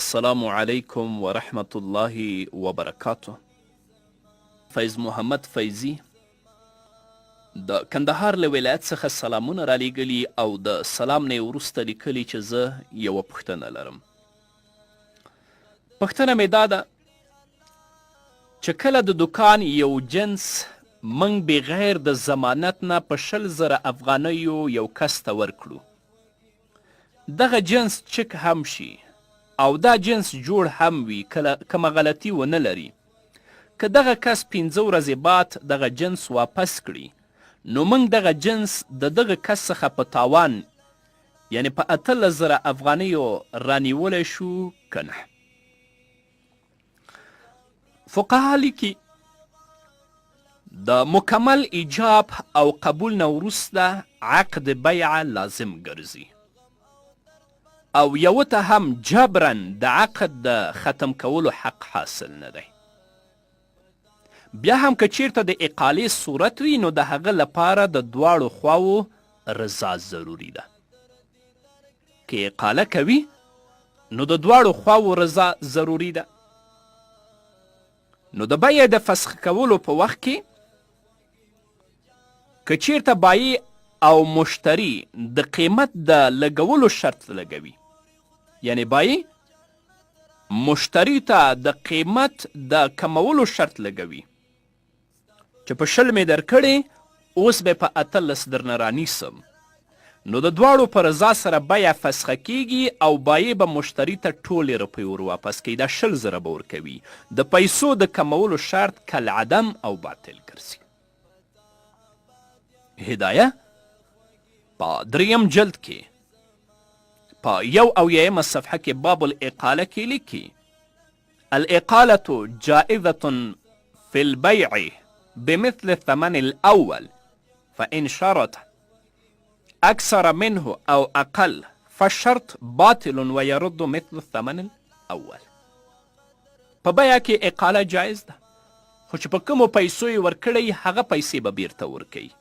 السلام علیکم ورحمت الله وبرکاته. فیض محمد فیضي د کندهار له ولایت څخه سلامونه رالیږلي او د سلام نه وروسته لیکلي چې زه یوه پوښتنه لرم. پوښتنه مې دا ده چې کله د دوکان یو جنس موږ بغیر د ضمانت نه په 20,000 افغانیو یو کس ته ورکړو، دغه جنس چک هم شي او دا جنس جوړ هم وي، کومه غلطي ونه لري، که دغه کس 15 ورځې بعد دغه جنس واپس کړي، نو موږ دغه جنس د دغه کس څخه په تاوان یعنی په 18,000 افغانیو رانیولی شو که نه؟ فقها لیکي د مکمل ایجاب او قبول نه وروسته عقد بیعه لازم ګرځي او یو ته هم جبرا د عقد د ختم کولو حق حاصل نه دی. بیا هم که چیرته د اقالې صورت وي نو د هغه لپاره د دواړو خواو رضا ضروري ده. که اقاله کوي نو د دواړو خواو رضا ضروري ده. نو د بیې د فسخ کولو په وخت کې که چیرته بایع او مشتری د قیمت د لګولو شرط لګوي، یعنی بایع مشتری ته د قیمت د کمولو شرط لګوي چې په 20 مې درکړې اوس به په 18 درنه رانیسم، نو د دواړو په رضا سره بیه فسخه کیږي او بایع به مشتری ته ټولې روپۍ ور واپس کوي، دا 20,000 به ورکوي. د پیسو د کمولو شرط کالعدم او باطل ګرځي. هدایه په 3 جلد کې په 1 صفحه کې باب الاقاله کې لیکي الاقالة جائزة في البيع بمثل الثمن الأول فإن شرط أكثر منه أو أقل فالشرط باطل ويرد مثل الثمن الأول. په بیعه کې اقاله جایز ده، خو چې په کومو پیسو یې ورکړی هغه پیسې به بیرته ورکوي.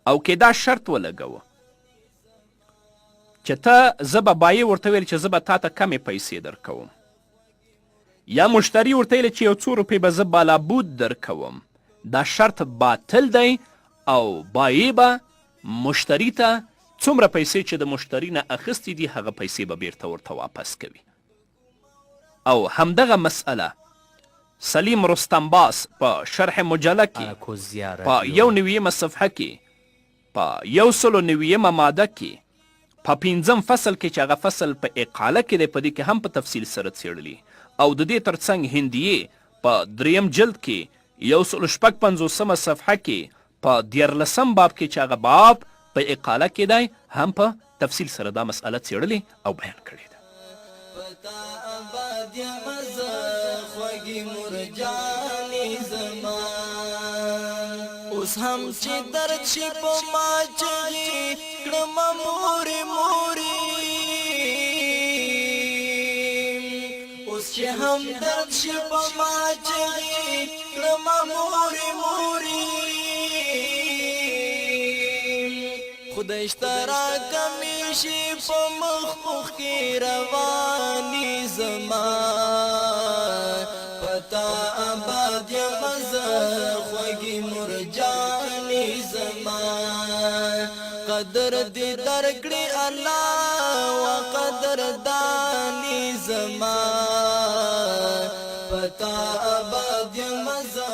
او که دا شرط ولګوه چې ته زه به بایع ورته ویل چې زه به تا ته کمې پیسې درکوم، یا مشتری ورته ویل چې یو څو روپۍ به زه بالابود درکوم، دا شرط باطل دی او بایع به مشتری ته څومره پیسې چې د مشتری نه اخیستې دي هغه پیسې به بیرته ورته واپس کوي. او همدغه مسئله سلیم رستمباس په شرح مجله کې په 1 صفحه کې په 190 ماده کې په 5 فصل کې چې هغه فصل په اقاله کې دی په دې کې هم په تفصیل سره څیړلي، او د دې ترڅنګ هندیې په 3 جلد کې 156 صفحه کې په 14 باب کې چې هغه باب په اقاله کې دی هم په تفصیل سره دا مسئله څیړلې او بیان کړې ده. اوس هم چې درد شي په ما چغې کړم مورې مورې، اوس چې هم درد شي په ما چغې کړم مورې مورې، خدای اشترا کمی شي په مخ مخ کې رواني زما، پتا آباد یم زه خوږې مرجانې زما، قدر دې درکړې الله و قدر دانې زما، پتا آباد یم زه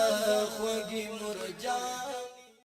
خوږې مرجانې.